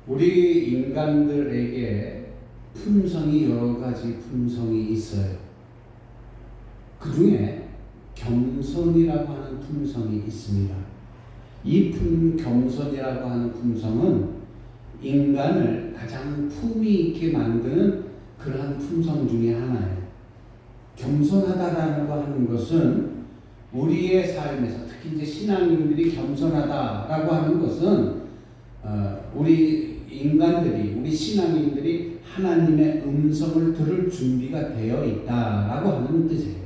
우리 인간들에게 품성이 여러 가지 품성이 있어요. 그 중에 겸손이라고 하는 품성이 있습니다. 이 겸손이라고 하는 품성은 인간을 가장 품위 있게 만드는 그러한 품성 중에 하나예요. 겸손하다라는 거 하는 것은 우리의 삶에서 특히 이제 신앙인들이 겸손하다라고 하는 것은 우리 인간들이 우리 신앙인들이 하나님의 음성을 들을 준비가 되어 있다라고 하는 뜻이에요.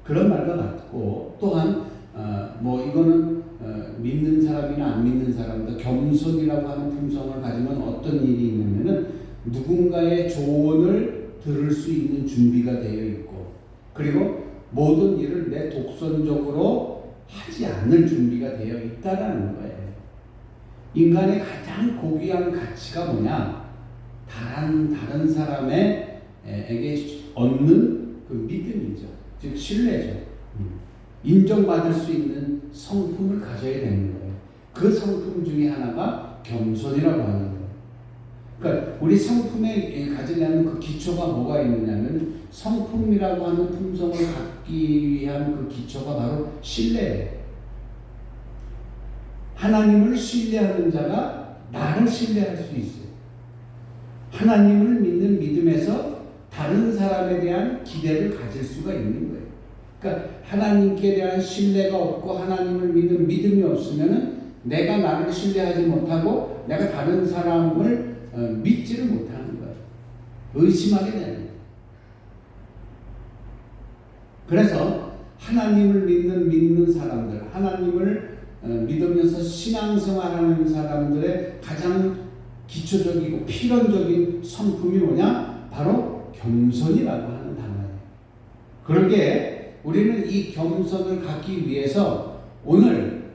그런 말과 같고 또한 이거는 믿는 사람이나 안 믿는 사람도 겸손이라고 하는 품성을 가지면 어떤 일이 있냐면은 누군가의 조언을 들을 수 있는 준비가 되어 있고 그리고 모든 일을 내 독선적으로 하지 않을 준비가 되어 있다라는 거예요. 인간의 가장 고귀한 가치가 뭐냐? 다른 사람에게 얻는 그 믿음이죠. 즉 신뢰죠. 인정받을 수 있는 성품을 가져야 되는 거예요. 그 성품 중에 하나가 겸손이라고 하는 거예요. 그러니까 우리 성품에 가지려면 그 기초가 뭐가 있느냐면 성품이라고 하는 품성을 갖기 위한 그 기초가 바로 신뢰예요. 하나님을 신뢰하는 자가 나를 신뢰할 수 있어요. 하나님을 믿는 믿음에서 다른 사람에 대한 기대를 가질 수가 있는 거예요. 그러니까 하나님께 대한 신뢰가 없고 하나님을 믿는 믿음이 없으면은 내가 나를 신뢰하지 못하고 내가 다른 사람을 믿지를 못하는 거예요. 의심하게 되는 거예요. 그래서 하나님을 믿는 사람들, 하나님을 믿으면서 신앙생활하는 사람들의 가장 기초적이고 필연적인 성품이 뭐냐? 바로 겸손이라고 하는 단어예요. 그러기에 우리는 이 겸손을 갖기 위해서 오늘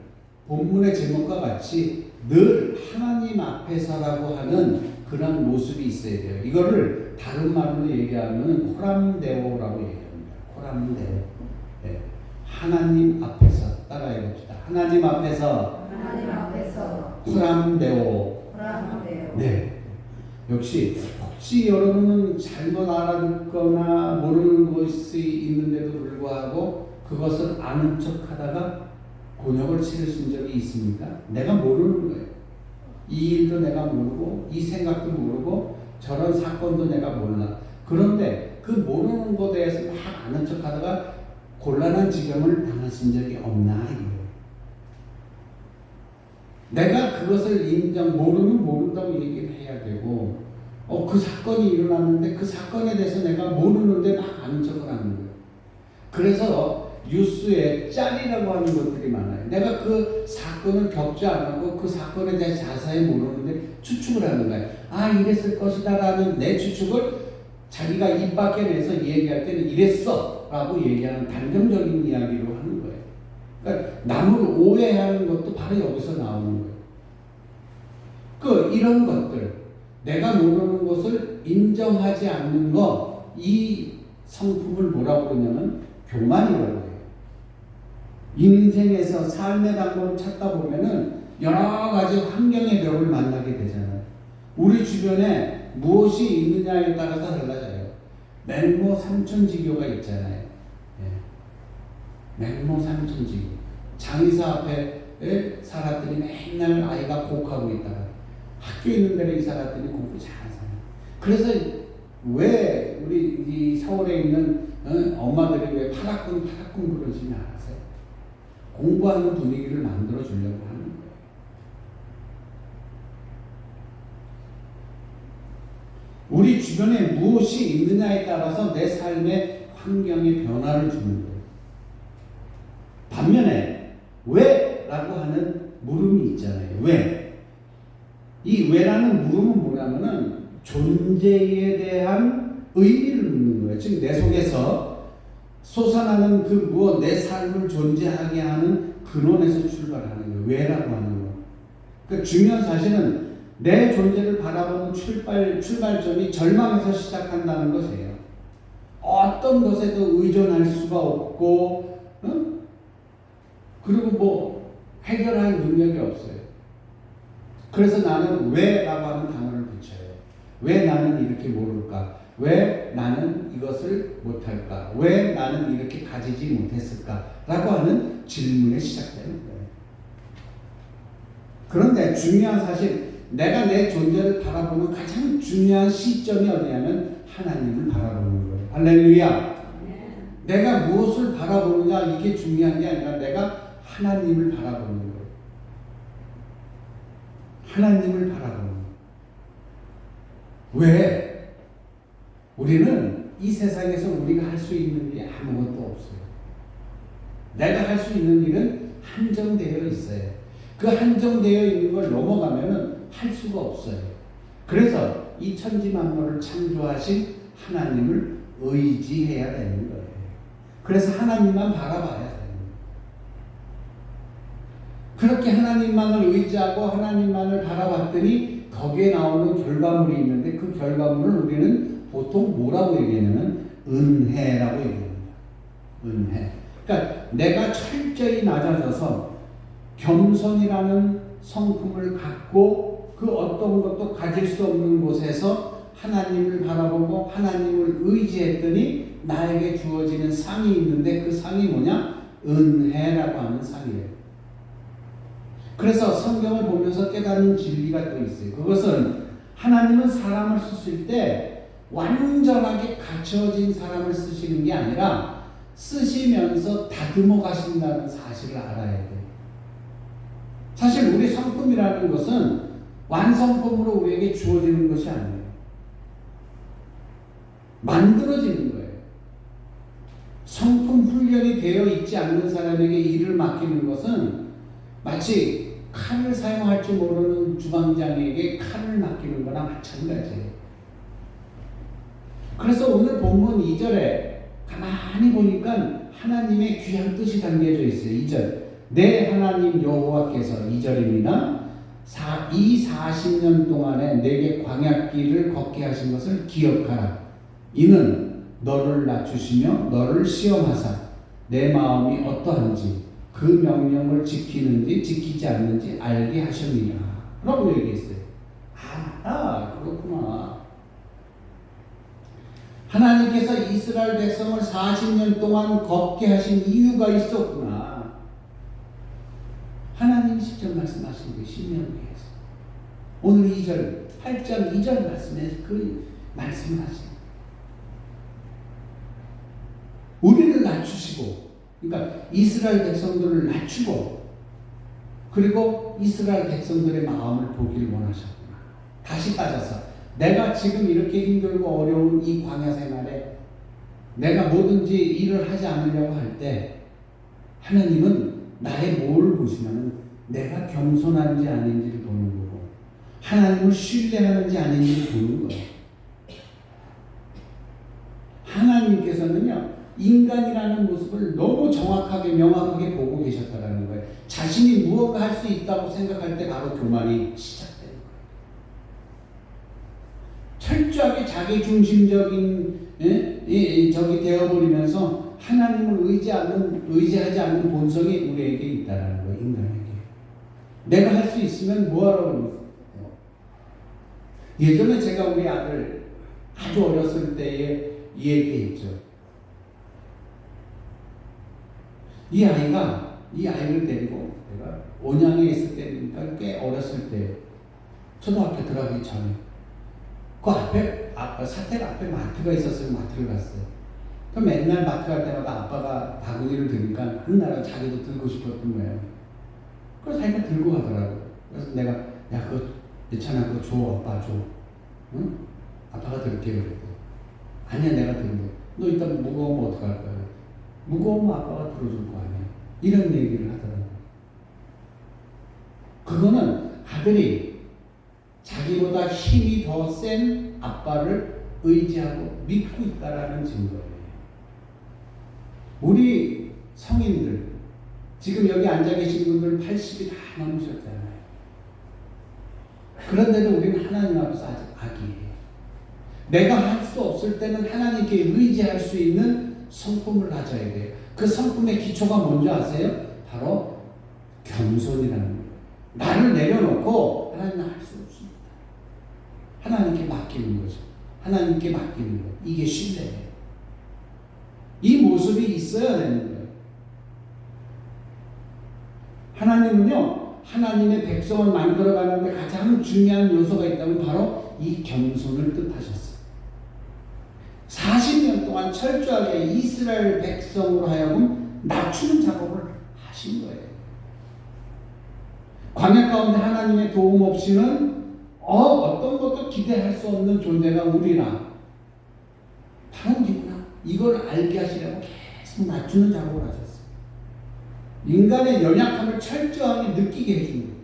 본문의 제목과 같이 늘 하나님 앞에서라고 하는 그런 모습이 있어야 돼요. 이거를 다른 말로 얘기하면 코람데오라고 얘기합니다. 코람데오. 네. 하나님 앞에서 따라해 봅시다. 하나님 앞에서 코람데오. 네. 역시 혹시 여러분은 잘못 알아듣거나 모르는 것이 있는데도 불구하고 그것을 아는 척하다가 곤욕을 치르신 적이 있습니까? 내가 모르는 거예요. 이 일도 내가 모르고 이 생각도 모르고 저런 사건도 내가 몰라. 그런데 그 모르는 것에 대해서 막 아는 척하다가 곤란한 지경을 당하신 적이 없나 이거예요. 내가 그것을 모르면 모른다고 얘기를 해야 되고 그 사건이 일어났는데 그 사건에 대해서 내가 모르는데 막 아는 척을 하는 거예요. 그래서 뉴스에 짤이라고 하는 것들이 많아요. 내가 그 사건을 겪지 않았고 그 사건에 대해서 자세히 모르는데 추측을 하는 거예요. 이랬을 것이다 라는 내 추측을 자기가 입 밖에 내서 얘기할 때는 이랬어 라고 얘기하는 단정적인 이야기로 하는 거예요. 그러니까 남을 오해하는 것도 바로 여기서 나오는 거예요. 이런 것들, 내가 모르는 것을 인정하지 않는 것, 이 성품을 뭐라고 그러냐면 교만이라고 해요. 인생에서 삶의 방법을 찾다 보면은 여러 가지 환경의 벽을 만나게 되잖아요. 우리 주변에 무엇이 있느냐에 따라서 달라져요. 맹모 삼천지교가 있잖아요. 맹모 삼천지교. 장의사 앞에 살았더니 맨날 아이가 곡하고 있다가 학교 있는 데로 이사 갔더니 공부 잘하잖아요. 그래서 왜 우리 이 서울에 있는 엄마들이 왜 파락군 그러시지 않았어요? 공부하는 분위기를 만들어 주려고 하는 거예요. 우리 주변에 무엇이 있느냐에 따라서 내 삶의 환경에 변화를 주는 거예요. 반면에 왜? 라고 하는 물음이 있잖아요. 왜? 이 왜라는 물음은 뭐냐면은 존재에 대한 의미를 묻는 거예요. 즉 내 속에서 솟아나는 그 무엇, 내 삶을 존재하게 하는 근원에서 출발하는 거예요. 왜라고 하는 거. 그러니까 중요한 사실은 내 존재를 바라보는 출발점이 절망에서 시작한다는 것이에요. 어떤 것에도 의존할 수가 없고, 그리고 해결할 능력이 없어요. 그래서 나는 왜라고 하는 단어를 붙여요. 왜 나는 이렇게 모를까? 왜 나는 이것을 못할까? 왜 나는 이렇게 가지지 못했을까? 라고 하는 질문에 시작되는 거예요. 그런데 중요한 사실, 내가 내 존재를 바라보는 가장 중요한 시점이 어디냐면 하나님을 바라보는 거예요. 할렐루야. 내가 무엇을 바라보느냐 이게 중요한 게 아니라 내가 하나님을 바라보는 거예요. 하나님을 바라보는 거예요. 왜? 우리는 이 세상에서 우리가 할 수 있는 일이 아무것도 없어요. 내가 할 수 있는 일은 한정되어 있어요. 그 한정되어 있는 걸 넘어가면은 할 수가 없어요. 그래서 이 천지만물을 창조하신 하나님을 의지해야 되는 거예요. 그래서 하나님만 바라봐야 돼요. 그렇게 하나님만을 의지하고 하나님만을 바라봤더니 거기에 나오는 결과물이 있는데 그 결과물을 우리는 보통 뭐라고 얘기하냐면 은혜라고 얘기합니다. 은혜. 그러니까 내가 철저히 낮아져서 겸손이라는 성품을 갖고 그 어떤 것도 가질 수 없는 곳에서 하나님을 바라보고 하나님을 의지했더니 나에게 주어지는 상이 있는데 그 상이 뭐냐? 은혜라고 하는 상이에요. 그래서 성경을 보면서 깨닫는 진리가 또 있어요. 그것은 하나님은 사람을 쓰실 때 완전하게 갖춰진 사람을 쓰시는 게 아니라 쓰시면서 다듬어 가신다는 사실을 알아야 돼요. 사실 우리 성품이라는 것은 완성품으로 우리에게 주어지는 것이 아니에요. 만들어지는 거예요. 성품 훈련이 되어 있지 않는 사람에게 일을 맡기는 것은 마치 칼을 사용할 줄 모르는 주방장에게 칼을 맡기는 거나 마찬가지예요. 그래서 오늘 본문 2절에 가만히 보니까 하나님의 귀한 뜻이 담겨져 있어요. 2절. 내 하나님 여호와께서 2절입니다. 이 40년 동안에 내게 광야길을 걷게 하신 것을 기억하라. 이는 너를 낮추시며 너를 시험하사 내 마음이 어떠한지 그 명령을 지키는지 지키지 않는지 알게 하셨느니라 라고 얘기했어요. 그렇구나. 하나님께서 이스라엘 백성을 40년 동안 걷게 하신 이유가 있었구나. 하나님이 직접 말씀하신 게 신명기에서 오늘 2절 8장 2절 말씀에서 그 말씀을 하십니다. 우리를 낮추시고, 그러니까 이스라엘 백성들을 낮추고, 그리고 이스라엘 백성들의 마음을 보기를 원하셨구나. 다시 따져서 내가 지금 이렇게 힘들고 어려운 이 광야 생활에 내가 뭐든지 일을 하지 않으려고 할 때 하나님은 나의 뭘 보시냐면 내가 겸손한지 아닌지를 보는 거고 하나님을 신뢰하는지 아닌지를 보는 거예요. 하나님께서는요 인간이라는 모습을 너무 정확하게 명확하게 보고 계셨다는 거예요. 자신이 무엇가 할 수 있다고 생각할 때 바로 교만이 시작되는 거예요. 철저하게 자기중심적인 적이 되어버리면서 하나님을 의지하지 않는 본성이 우리에게 있다는 거예요. 인간에게. 내가 할 수 있으면 뭐하라고. 예전에 제가 우리 아들 아주 어렸을 때에 이 얘기했죠. 이 아이를 데리고 내가 온양에 있을 때니까 꽤 어렸을 때 초등학교 들어가기 전에 그 앞에 사택 앞에 마트가 있었어요. 마트를 갔어요. 그럼 맨날 마트 갈 때마다 아빠가 바구니를 드니까 그날은 자기도 들고 싶었던 거예요. 그래서 자기가 들고 가더라고요. 그래서 내가 야 그거 괜찮아 그거 줘 아빠 줘. 응? 아빠가 들게 그랬대. 아니야 내가 들게. 너 이따 무거우면 어떡할 거야. 무거우면 아빠가 들어줄 거 아니야. 이런 얘기를 하더라고요. 그거는 아들이 자기보다 힘이 더 센 아빠를 의지하고 믿고 있다라는 증거예요. 우리 성인들, 지금 여기 앉아 계신 분들 80이 다 넘으셨잖아요. 그런데도 우리는 하나님 앞에서 아직 아기예요. 내가 할 수 없을 때는 하나님께 의지할 수 있는 성품을 가져야 돼요. 그 성품의 기초가 뭔지 아세요? 바로 겸손이라는 거예요. 나를 내려놓고 하나님은 할 수 없습니다. 하나님께 맡기는 거죠. 하나님께 맡기는 거. 이게 신뢰예요. 이 모습이 있어야 되는 거예요. 하나님은요, 하나님의 백성을 만들어가는데 가장 중요한 요소가 있다면 바로 이 겸손을 뜻하셨어요. 40년 동안 철저하게 이스라엘 백성으로 하여금 낮추는 작업을 하신 거예요. 광야 가운데 하나님의 도움 없이는 어떤 것도 기대할 수 없는 존재가 우리라. 바로 우리구나. 이걸 알게 하시려고 계속 낮추는 작업을 하셨어요. 인간의 연약함을 철저하게 느끼게 해준 거예요.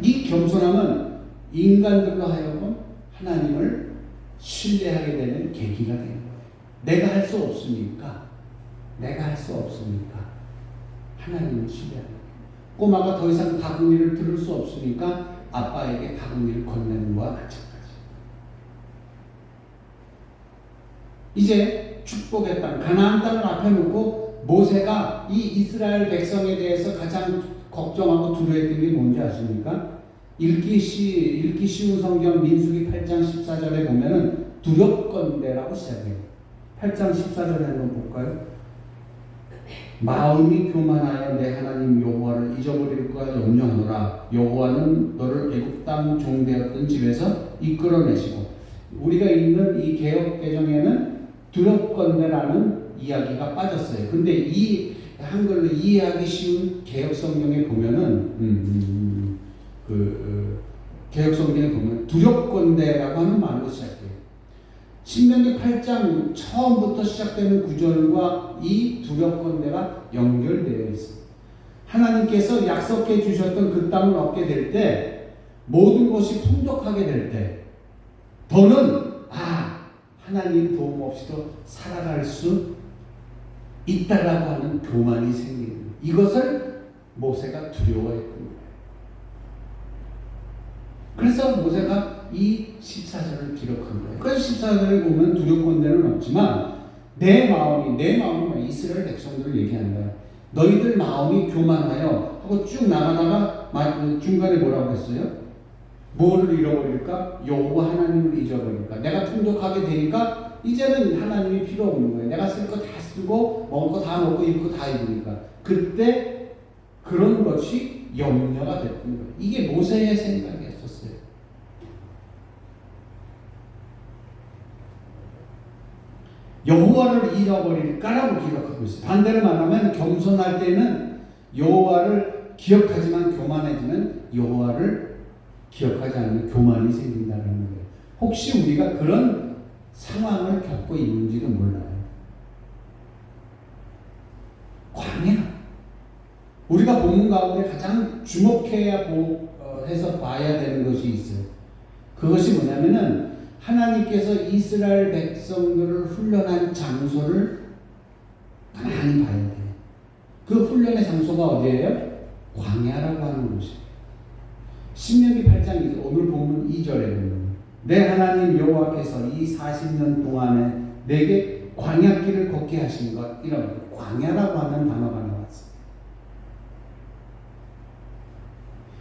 이 겸손함은 인간들로 하여금 하나님을 신뢰하게 되는 계기가 되는 거예요. 내가 할 수 없으니까, 내가 할 수 없으니까 하나님을 신뢰하는 거예요. 꼬마가 더 이상 바구니를 들을 수 없으니까 아빠에게 바구니를 건네는 것과 마찬가지. 이제 축복의 땅, 가나안 땅을 앞에 놓고 모세가 이 이스라엘 백성에 대해서 가장 걱정하고 두려워했던 게 뭔지 아십니까? 읽기 쉬운 성경 민수기 8장 14절에 보면은 두렵건대라고 시작해요. 8장 14절에 한번 볼까요? 마음이 교만하여 내 하나님 여호와를 잊어버릴까 염려하노라. 여호와는 너를 애굽 땅 종되었던 집에서 이끌어내시고, 우리가 읽는 이 개역 개정에는 두렵건대라는 이야기가 빠졌어요. 근데 이 한글로 이해하기 쉬운 개역 성경에 보면은 개역 성경에 보면 두렵건대라고 하는 말로 시작해요. 신명기 8장 처음부터 시작되는 구절과 이 두렵건대가 연결되어 있습니다. 하나님께서 약속해 주셨던 그 땅을 얻게 될 때, 모든 것이 풍족하게 될 때, 더는 하나님 도움 없이도 살아갈 수 있다라고 하는 교만이 생기는 거예요. 이것을 모세가 두려워했던 거예요. 그래서 모세가 이 14절을 기록한 거예요. 그래서 14절을 보면 두렵건대는 없지만 내 마음이 이스라엘 백성들을 얘기하는 거예요. 너희들 마음이 교만하여 하고 쭉 나가다가 중간에 뭐라고 했어요? 뭐를 잃어버릴까? 여호와 하나님을 잊어버릴까? 내가 풍족하게 되니까 이제는 하나님이 필요 없는 거예요. 내가 쓸 거 다 쓰고 먹을 거 다 먹고 입을 거 다 입으니까. 그때 그런 것이 염려가 됐던 거예요. 이게 모세의 생각이었어요. 여호와를 잃어버릴까라고 기록하고 있어요. 반대로 말하면 겸손할 때는 여호와를 기억하지만 교만해지면 여호와를 기억하지 않는 교만이 생긴다는 거예요. 혹시 우리가 그런 상황을 겪고 있는지도 몰라요. 광야. 우리가 본문 가운데 가장 주목해야 해서 봐야 되는 것이 있어요. 그것이 뭐냐면은 하나님께서 이스라엘 백성들을 훈련한 장소를 가만히 봐야 돼요. 그 훈련의 장소가 어디예요? 광야라고 하는 곳이에요. 신명기 8장 오늘 본문 2절에 보면 내 하나님 여호와께서 이 40년 동안에 내게 광야길을 걷게 하신 것, 이런 광야라고 하는 단어가 나왔어요.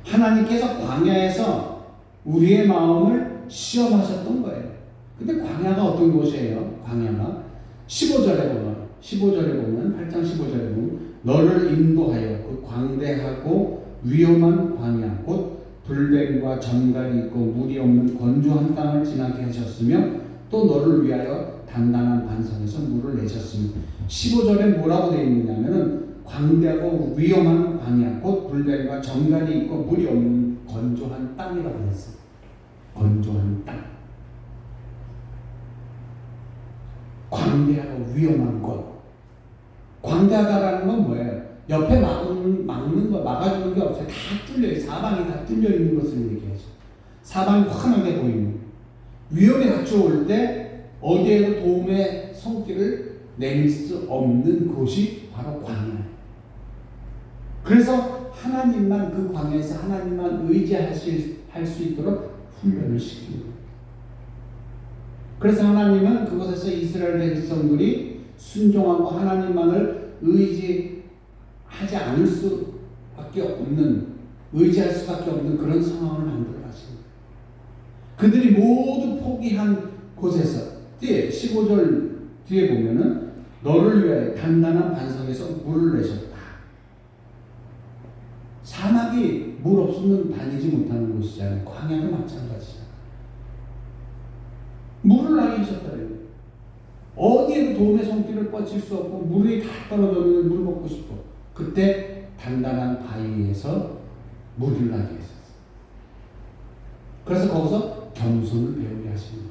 하나님께서 광야에서 우리의 마음을 시험하셨던 거예요. 근데 광야가 어떤 곳이에요? 광야가 15절에 보면 8장 15절에 보면 너를 인도하여 그 광대하고 위험한 광야 곧 불뱀과 전갈이 있고 물이 없는 건조한 땅을 지나게 하셨으며 또 너를 위하여 단단한 반석에서 물을 내셨으며 15절에 뭐라고 되어 있느냐면은 광대하고 위험한 광야 곧 불뱀과 전갈이 있고 물이 없는 건조한 땅이라고 했어요. 건조한 땅. 광대하고 위험한 곳. 광대하다라는 건 뭐예요? 옆에 막는 거, 막아주는 게 없어요. 다 뚫려요. 사방이 다 뚫려 있는 것을 얘기하죠. 사방이 환하게 보이는. 위험에 닥쳐올 때 어디에도 도움의 손길을 내밀 수 없는 곳이 바로 광야예요. 그래서 하나님만 그 광야에서 하나님만 의지할 수 있도록 훈련을 시키는 거예요. 그래서 하나님은 그곳에서 이스라엘 백성들이 순종하고 하나님만을 의지하지 않을 수밖에 없는 의지할 수밖에 없는 그런 상황을 만들어 가신 거예요. 그들이 모두 포기한 곳에서 15절 뒤에 보면은 너를 위하여 단단한 반석에서 물을 내셨다. 사막이 물 없으면 다니지 못하는 곳이잖아요. 광야도 마찬가지잖아요. 물을 나게 하셨다는 거예요. 어디에도 도움의 손길을 뻗칠 수 없고 물이 다 떨어져서 물 먹고 싶어. 그때 단단한 바위에서 물을 나게 했었어요. 그래서 거기서 겸손을 배우게 하시는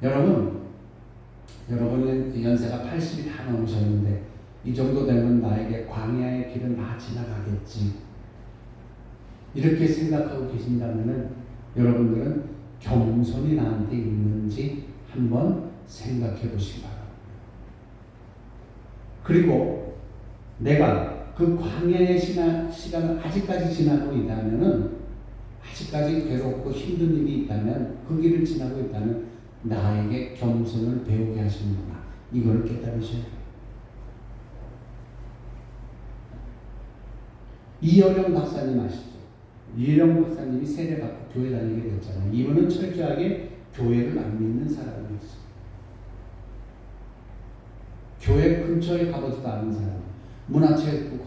거예요. 여러분은 연세가 80이 다 넘으셨는데 이 정도 되면 나에게 광야의 길은 다 지나가겠지. 이렇게 생각하고 계신다면 여러분들은 겸손이 나한테 있는지 한번 생각해 보시기 바랍니다. 그리고 내가 그 광야의 시간을 아직까지 지나고 있다면, 아직까지 괴롭고 힘든 일이 있다면, 그 길을 지나고 있다면 나에게 겸손을 배우게 하시는구나. 이걸 깨달으셔야 돼요. 이어령 박사님 아시죠? 이어령 박사님이 세례받고 교회 다니게 됐잖아요. 이분은 철저하게 교회를 안 믿는 사람이었어요. 교회 근처에 가보지도 않은 사람. 문화체육부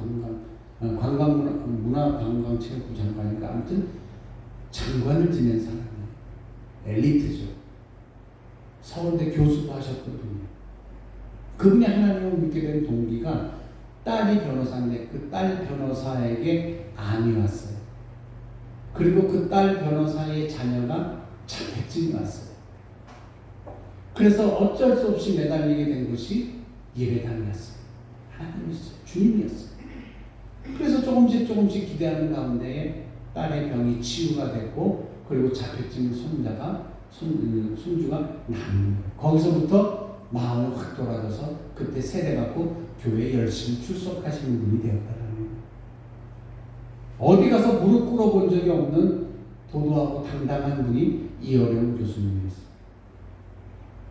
문화관광체육부 장관이니까 아무튼 장관을 지낸 사람이에요. 엘리트죠. 서울대 교수도 하셨거든요. 그분이 하나님을 믿게 된 동기가 딸이 변호사인데 그 딸 변호사에게 암이 왔어요. 그리고 그 딸 변호사의 자녀가 자폐증이 왔어요. 그래서 어쩔 수 없이 매달리게 된 것이 예배당이었어요. 하나님이었어요. 주님이었어요. 그래서 조금씩 기대하는 가운데 딸의 병이 치유가 됐고, 그리고 자폐증 손주가 낳는 거예요. 거기서부터 마음이 확 돌아져서 그때 세례받고 교회에 열심히 출석하시는 분이 되었다라는 거예요. 어디 가서 무릎 꿇어본 적이 없는 도도하고 당당한 분이 이어령 교수님이었어요.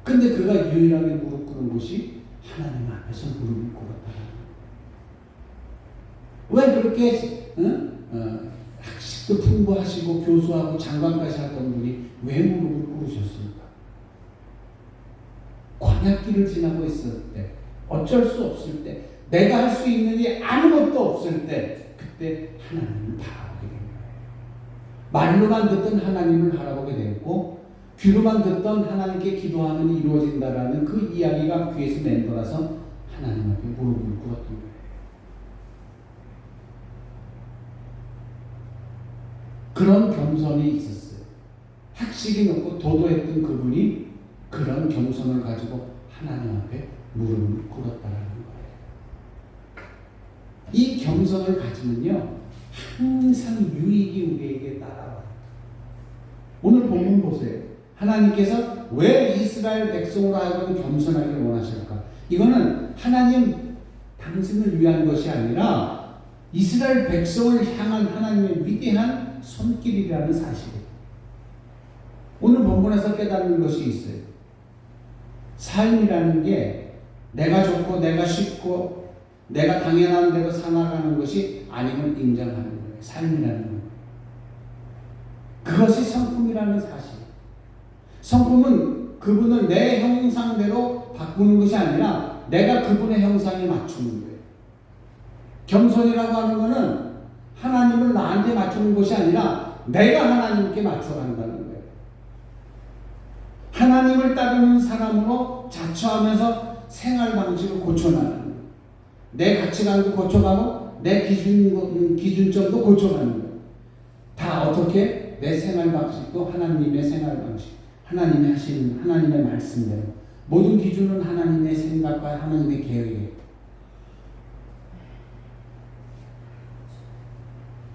근데 그가 유일하게 무릎 꿇은 곳이 하나님 앞에서 무릎을 꿇었다는 거예요. 왜 그렇게 학식도 풍부하시고 교수하고 장관까지 하던 분이 왜 무릎을 꿇으셨습니까? 광야길을 지나고 있을 때, 어쩔 수 없을 때, 내가 할 수 있는 게 아무것도 없을 때, 그때 하나님을 바라보게 된 거예요. 말로만 듣던 하나님을 바라보게 됐고, 귀로만 듣던 하나님께 기도하면 이루어진다라는 그 이야기가 귀에서 맴돌아서 하나님 앞에 무릎을 꿇었던 거예요. 그런 겸손이 있었어요. 학식이 높고 도도했던 그분이 그런 겸손을 가지고 하나님 앞에 무릎을 꿇었다라는 거예요. 이 겸손을 가지면요, 항상 유익이 우리에게 따라와요. 오늘 본문 보세요. 하나님께서 왜 이스라엘 백성으로 하여금 겸손하기를 원하실까? 이거는 하나님 당신을 위한 것이 아니라 이스라엘 백성을 향한 하나님의 위대한 손길이라는 사실이에요. 오늘 본문에서 깨닫는 것이 있어요. 삶이라는 게 내가 좋고 내가 쉽고 내가 당연한 대로 살아가는 것이 아니면 인정하는 거예요. 삶이라는 거. 그것이 성품이라는 사실. 성품은 그분을 내 형상대로 바꾸는 것이 아니라 내가 그분의 형상에 맞추는 거예요. 겸손이라고 하는 것은 하나님을 나한테 맞추는 것이 아니라 내가 하나님께 맞춰간다는 거예요. 하나님을 따르는 사람으로 자처하면서 생활 방식을 고쳐나가는 거예요. 내 가치관도 고쳐가고 내 기준점도 고쳐가는 거예요. 다 어떻게? 내 생활 방식도 하나님의 생활 방식, 하나님이 하시는 하나님의 말씀대로. 모든 기준은 하나님의 생각과 하나님의 계획이에요.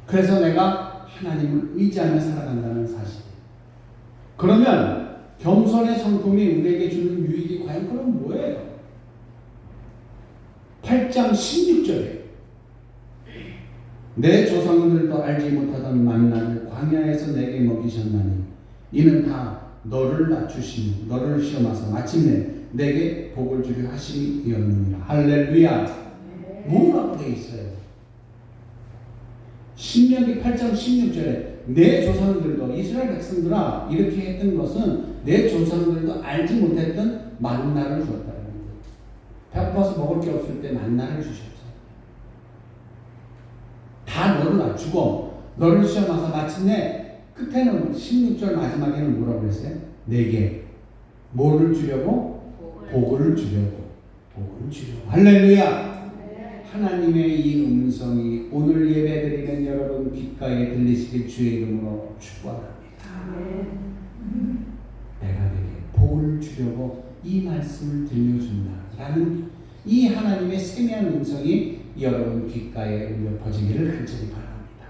그래서 내가 하나님을 의지하며 살아간다는 사실이에요. 그러면 겸손의 성품이 우리에게 주는 유익이 과연 그럼 뭐예요? 8장 16절에 내 조상들도 알지 못하던 만나를 광야에서 내게 먹이셨나니 이는 다 너를 낮추시니 너를 시험하사 마침내 내게 복을 주려 하심이었느니라. 할렐루야. 뭐라고 되어 있어요? 신명기 8장 16절에 내 조상들도 이스라엘 백성들아 이렇게 했던 것은 내 조상들도 알지 못했던 만나를 주었다는 거예요. 배고파서 먹을 게 없을 때 만나를 주셨죠. 다 너를 낮추고 너를 시험하사 마침내 끝에는 16절 마지막에는 뭐라고 그랬어요? 내게 뭐를 주려고? 복을 주려고. 복을 주려고. 할렐루야. 하나님의 이 음성이 오늘 예배드리는 여러분 귓가에 들리시길 주의 이름으로 축원합니다. 내가 내게 복을 주려고 이 말씀을 들려준다 라는 이 하나님의 세미한 음성이 여러분 귓가에 울려 퍼지기를 간절히 바랍니다.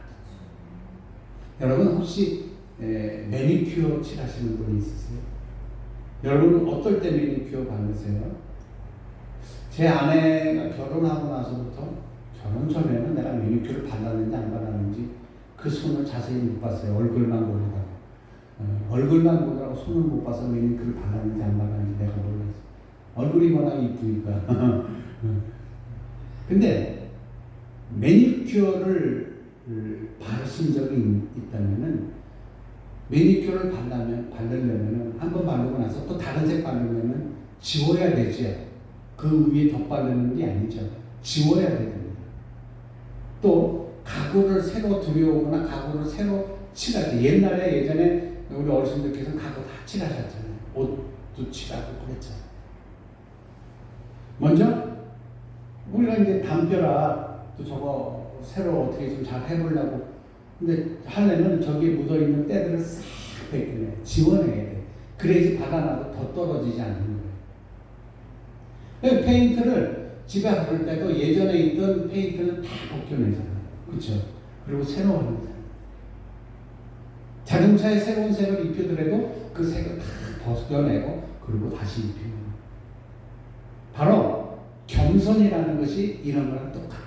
여러분 혹시 매니큐어 칠하시는 분이 있으세요? 여러분 어떨 때 매니큐어 바르세요? 제 아내가 결혼하고 나서부터 결혼 전에는 내가 매니큐어를 발랐는지 안 발랐는지 그 손을 자세히 못 봤어요. 얼굴만 보느라고. 얼굴만 보느라고 손을 못 봐서 매니큐어를 발랐는지 안 발랐는지 내가 몰랐어요. 얼굴이 워낙 이쁘니까. 근데 매니큐어를 바르신 적이 있다면은 매니큐어를 바르려면은 한 번 바르고 나서 또 다른 색 바르면은 지워야 되죠. 그 위에 덧바르는 게 아니죠. 지워야 됩니다. 또 가구를 새로 들여오거나 가구를 새로 칠하지. 예전에 우리 어르신들께서 가구 다 칠하셨잖아요. 옷도 칠하고 그랬잖아요. 먼저 우리가 이제 담벼락도 저거 새로 어떻게 좀 잘 해보려고 근데 하려면 저기에 묻어있는 때들을 싹 벗겨내 지워내야 돼. 그래야지 받아놔도 더 떨어지지 않는 거예요. 페인트를 집에 바를 때도 예전에 있던 페인트는 다 벗겨내잖아요. 그렇죠? 그리고 새로 하는 거잖아요. 자동차에 새로운 색을 입히더라도 그 색을 다 벗겨내고 그리고 다시 입히는 거예요. 바로 겸손이라는 것이 이런 거랑 똑같아요.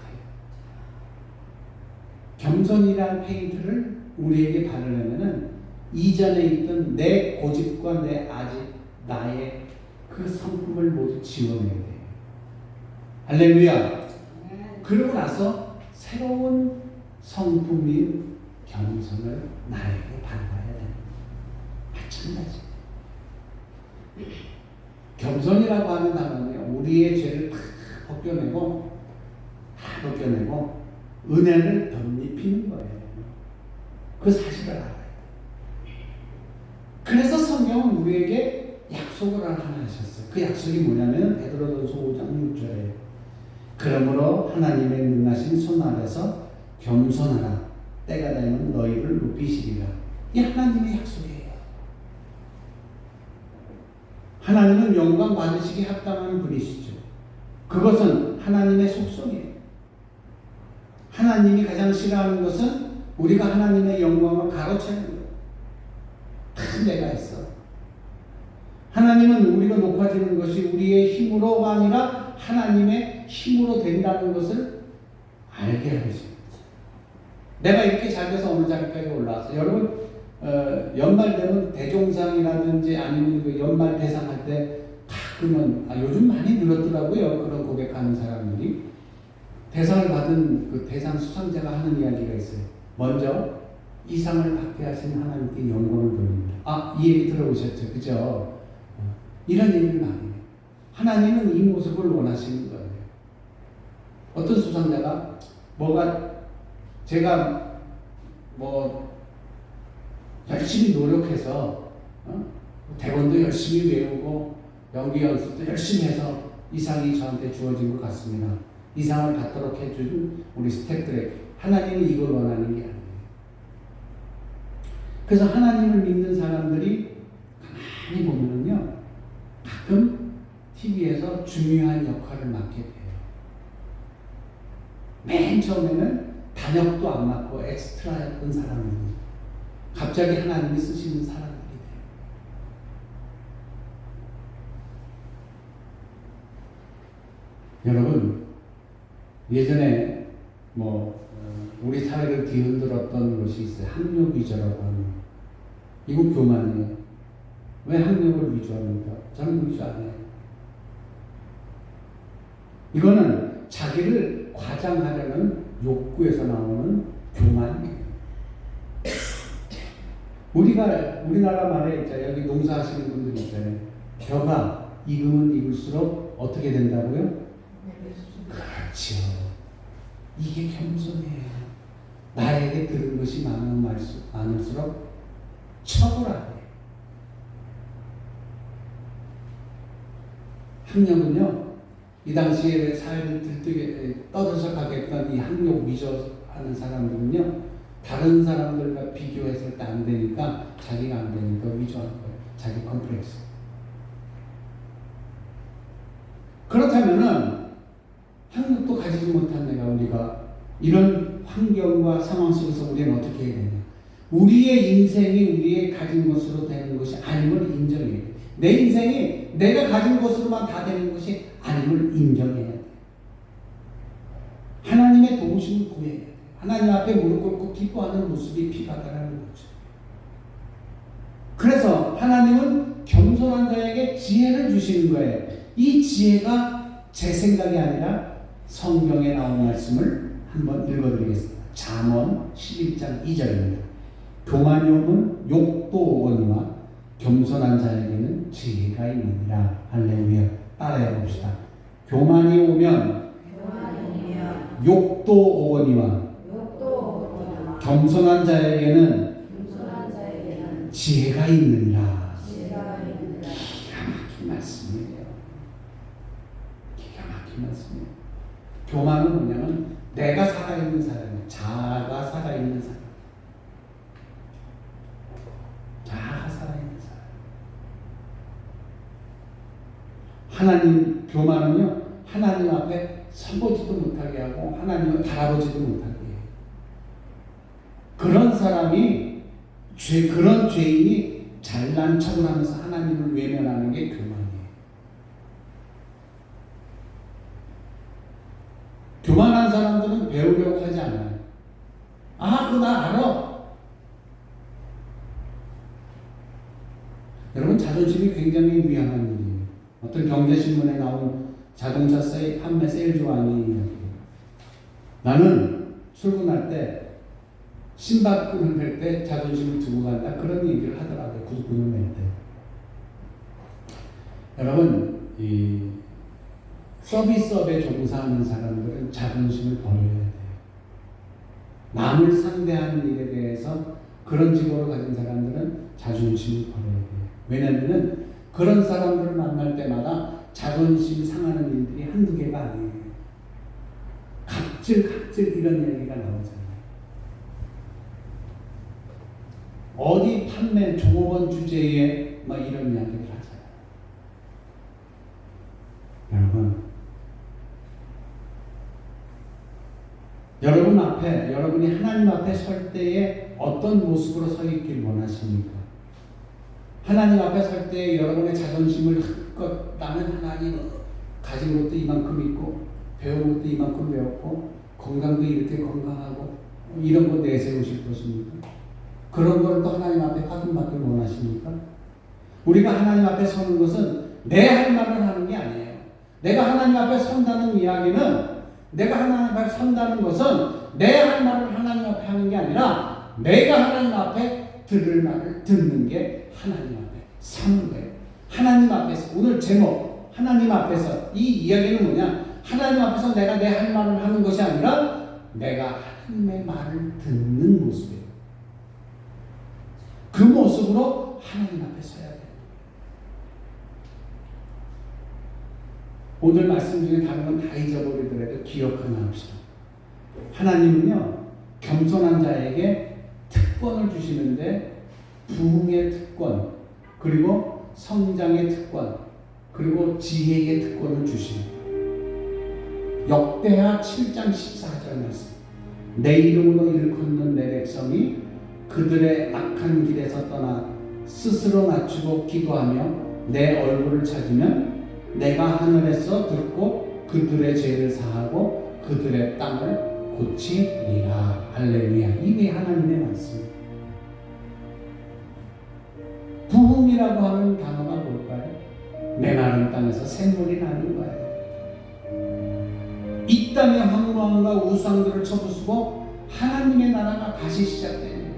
겸손이라는 페인트를 우리에게 바르려면은 이전에 있던 내 고집과 내 아집, 나의 그 성품을 모두 지워내야 돼요. 할렐루야. 그러고 나서 새로운 성품인 겸손을 나에게 발라야 됩니다. 마찬가지. 겸손이라고 하는 단어는 우리의 죄를 다 벗겨내고 은혜를 덧입히는 거예요. 그 사실을 알아요. 그래서 성경은 우리에게 약속을 하나 하셨어요. 그 약속이 뭐냐면 베드로전서 5장 6절에 그러므로 하나님의 능하신 손 아래서 겸손하라. 때가 되면 너희를 높이시리라. 이 하나님의 약속이에요. 하나님은 영광 받으시기 합당한 분이시죠. 그것은 하나님의 속성이에요. 하나님이 가장 싫어하는 것은 우리가 하나님의 영광을 가로채는 거예요. 큰 데가 있어. 하나님은 우리가 높아지는 것이 우리의 힘으로가 아니라 하나님의 힘으로 된다는 것을 알게 하십니다. 내가 이렇게 잘 돼서 어느 자리까지 올라왔어요. 여러분 연말 되면 대종상이라든지 아니면 그 연말 대상할 때 가끔은 요즘 많이 늘었더라고요. 그런 고백하는 사람들이 대상을 받은 그 대상 수상자가 하는 이야기가 있어요. 먼저 이 상을 받게 하신 하나님께 영광을 돌립니다. 이 얘기 들어보셨죠? 그죠? 이런 얘기를 많이 해요. 하나님은 이 모습을 원하시는 거예요. 어떤 수상자가 제가 열심히 노력해서 대본도 열심히 외우고 연기 연습도 열심히 해서 이 상이 저한테 주어진 것 같습니다. 이 상을 받도록 해준 우리 스태프들에게 하나님은 이걸 원하는 게 아니에요. 그래서 하나님을 믿는 사람들이 가만히 보면은요, 가끔 TV에서 중요한 역할을 맡게 돼요. 맨 처음에는 단역도 안 맡고 엑스트라였던 사람이 갑자기 하나님이 쓰시는 사람들이 돼요. 여러분, 예전에 우리 사회를 뒤흔들었던 것이 있어요. 학력 위주라고 하는. 이건 교만이에요. 왜 학력을 위주합니까? 저는 위주 안 해요. 이거는 자기를 과장하려는 욕구에서 나오는 교만이에요. 우리나라 말에 있잖아요. 여기 농사하시는 분들 있잖아요. 벼가 익으면 익을수록 어떻게 된다고요? 그렇죠. 이게 겸손이에요. 나에게 들은 것이 많을수록 처벌하게. 학력은요, 이 당시에 사회를 들뜨게 떠들썩하게 했던 이 학력 위조하는 사람들은요, 다른 사람들과 비교했을 때 안 되니까, 자기가 안 되니까 위조하는 거예요. 자기 컴플렉스. 그렇다면은 학력도 가지지 못한 우리가 이런 환경과 상황 속에서 우리는 어떻게 해야 되냐? 우리의 인생이 우리의 가진 것으로 되는 것이 아님을 인정해야 돼. 내 인생이 내가 가진 것으로만 다 되는 것이 아님을 인정해야 돼. 하나님의 도우심을 구해야 돼. 하나님 앞에 무릎 꿇고 기뻐하는 모습이 필요하다는 거죠. 그래서 하나님은 겸손한 자에게 지혜를 주시는 거예요. 이 지혜가 제 생각이 아니라 성경에 나온 말씀을 한번 읽어드리겠습니다. 잠언 11장 2절입니다. 교만이 오면 욕도 오거니와 겸손한 자에게는 지혜가 있느니라. 할렐루야. 따라해 봅시다. 교만이 오면 욕도 오거니와 겸손한 자에게는 지혜가 있느니라. 기가 막힌 말씀이에요. 기가 막힌 말씀이에요. 교만은 뭐냐면 내가 살아있는 사람이에요. 자아가 살아있는 사람. 자아가 살아있는 사람. 하나님, 교만은요, 하나님 앞에 서보지도 못하게 하고 하나님을 바라보지도 못하게 해요. 그런 사람이 그런 죄인이 잘난 척을 하면서 하나님을 외면하는 게 교만이에요. 교만한 사람들은 배우려고 하지 않아요. 그거 나 알아. 여러분, 자존심이 굉장히 위험한 일이에요. 어떤 경제신문에 나온 자동차 판매 세일즈왕이 이야기해요. 나는 출근할 때 신발끈을 멜 때 자존심을 두고 간다. 그런 얘기를 하더라고요. 구두끈을 멜 때. 여러분, 이 서비스업에 종사하는 사람들은 자존심을 버려야 돼요. 남을 상대하는 일에 대해서 그런 직업을 가진 사람들은 자존심을 버려야 돼요. 왜냐하면 그런 사람들을 만날 때마다 자존심 상하는 일들이 한두 개가 아니에요. 갑질 이런 얘기가 나오잖아요. 어디 판매 종업원 주제에 막 이런 이야기를 하잖아요. 여러분이 하나님 앞에 설 때에 어떤 모습으로 서 있길 원하십니까? 하나님 앞에 설 때 여러분의 자존심을 흑것 나는 하나님 가진 것도 이만큼 있고 배운 것도 이만큼 배웠고 건강도 이렇게 건강하고 이런 거 내세우실 것입니까? 그런 걸 또 하나님 앞에 확인받길 원하십니까? 우리가 하나님 앞에 서는 것은 내 할 말을 하는 게 아니에요. 내가 하나님 앞에 선다는 이야기는 내가 하나님 앞에 선다는 것은 내 할 말을 하나님 앞에 하는 게 아니라 내가 하나님 앞에 들을 말을 듣는 게 하나님 앞에 서는 거예요. 하나님 앞에서 오늘 제목 하나님 앞에서 이 이야기는 뭐냐? 하나님 앞에서 내가 내 할 말을 하는 것이 아니라 내가 하나님의 말을 듣는 모습이에요. 그 모습으로 하나님 앞에 서야 돼요. 오늘 말씀 중에 다른 건 다 잊어버리더라도 기억하나 합시다. 하나님은요, 겸손한 자에게 특권을 주시는데 부흥의 특권, 그리고 성장의 특권, 그리고 지혜의 특권을 주십니다. 역대하 7장 14절 말씀. 내 이름으로 일컫는 내 백성이 그들의 악한 길에서 떠나 스스로 낮추고 기도하며 내 얼굴을 찾으면 내가 하늘에서 듣고 그들의 죄를 사하고 그들의 땅을 고치리라. 할렐루야. 이게 하나님의 말씀입니다. 부흥이라고 하는 단어가 뭘까요? 메마른 땅에서 샘물이 나는 거예요. 이 땅의 황무함과 우상들을 쳐부수고 하나님의 나라가 다시 시작되는 거예요.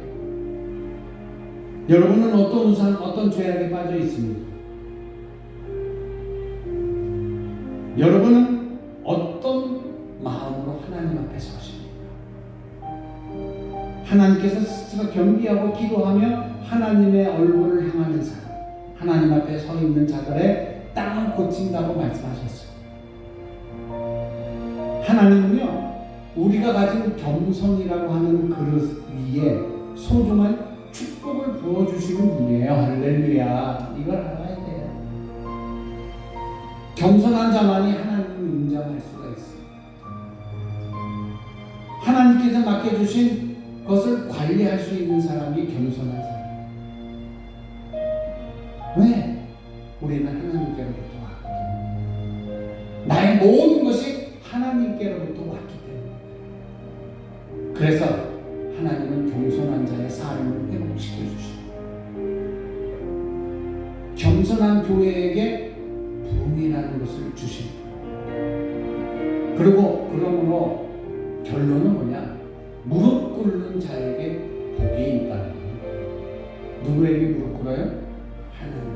여러분은 어떤 죄악에 빠져 있습니까? 여러분은 어떤 마음으로 하나님 앞에 서십니까? 하나님께서 스스로 겸비하고 기도하며 하나님의 얼굴을 향하는 사람, 하나님 앞에 서 있는 자들의 땅을 고친다고 말씀하셨어요. 하나님은요, 우리가 가진 겸손이라고 하는 그릇 위에 소중한 축복을 부어주시는 분이에요. 할렐루야. 이걸 알아야 돼요. 겸손한 자만이 하나님을 인정할 수가 있어요. 하나님께서 맡겨주신 것을 관리할 수 있는 사람이 겸손한 사람. 왜? 우리는 하나님께로부터 왔거든요. 나의 모든 것이 하나님께로부터 왔기 때문에. 그래서 하나님은 겸손한 자의 삶을 회복시켜 주십니다. 겸손한 교회에게 부흥이라는 것을 주십니다. 그리고 그러므로 결론은 뭐냐? 무릎 꿇는 자에게 복이 있다는 거예요. 누구에게 무릎 꿇어요? 하나님.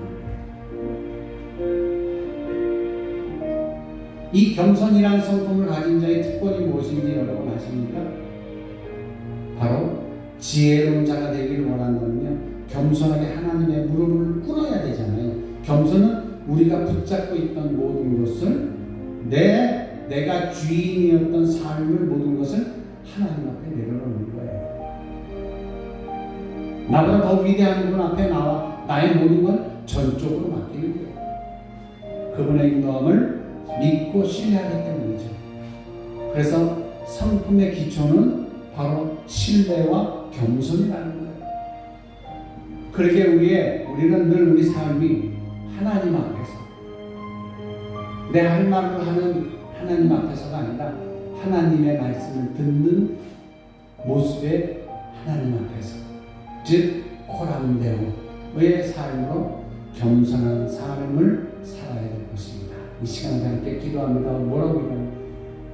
이 겸손이라는 성품을 가진 자의 특권이 무엇인지 여러분 아십니까? 바로 지혜로운 자가 되기를 원한다면요, 겸손하게 하나님의 무릎을 꿇어야 되잖아요. 겸손은 우리가 붙잡고 있던 모든 것을 내가 주인이었던 삶을 모든 것을 하나님 앞에 내려놓는 거예요. 나보다 더 위대한 분 앞에 나의 모든 건 전적으로 맡기는 거예요. 그분의 인도함을 믿고 신뢰하기 때문이죠. 그래서 성품의 기초는 바로 신뢰와 겸손이라는 거예요. 그렇게 우리는 늘 우리 삶이 하나님 앞에서 내 할 말을 하는 하나님 앞에서가 아니라 하나님의 말씀을 듣는 모습의 하나님 앞에서, 즉 코람데오의 삶으로 겸손한 삶을 살아야 될 것입니다. 이 시간에 함께 기도합니다. 뭐라고 기도하냐?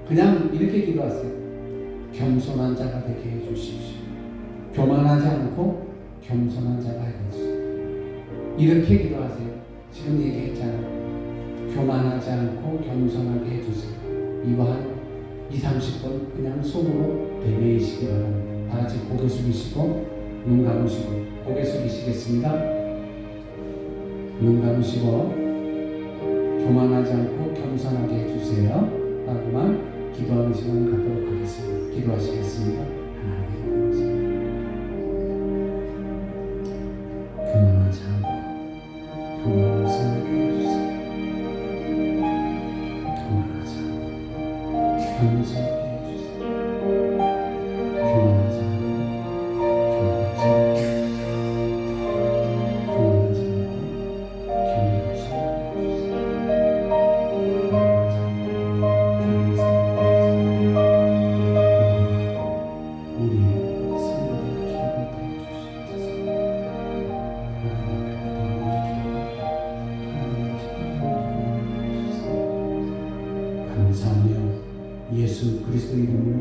그냥 이렇게 기도하세요. 겸손한 자가 되게 해주십시오. 교만하지 않고 겸손한 자가 해주십시오. 이렇게 기도하세요. 지금 얘기했잖아요. 교만하지 않고 겸손하게 해주세요. 이거 한 20-30분 그냥 속으로 되뇌이시기 바랍니다. 다 같이 고개 숙이시고 눈 감으시고, 고개 숙이시겠습니다. 눈 감으시고 교만하지 않고 겸손하게 해주세요 라고만 기도하는 시간을 갖도록 하겠습니다. 기도하시겠습니다. 하나님 교만하지 않고 겸손하게 해주세요. 교만하지 않고 겸손하게 해주세요. 교만하지 않고 겸손하게 해주세요. 교만하지 예수 그리스도 이름으로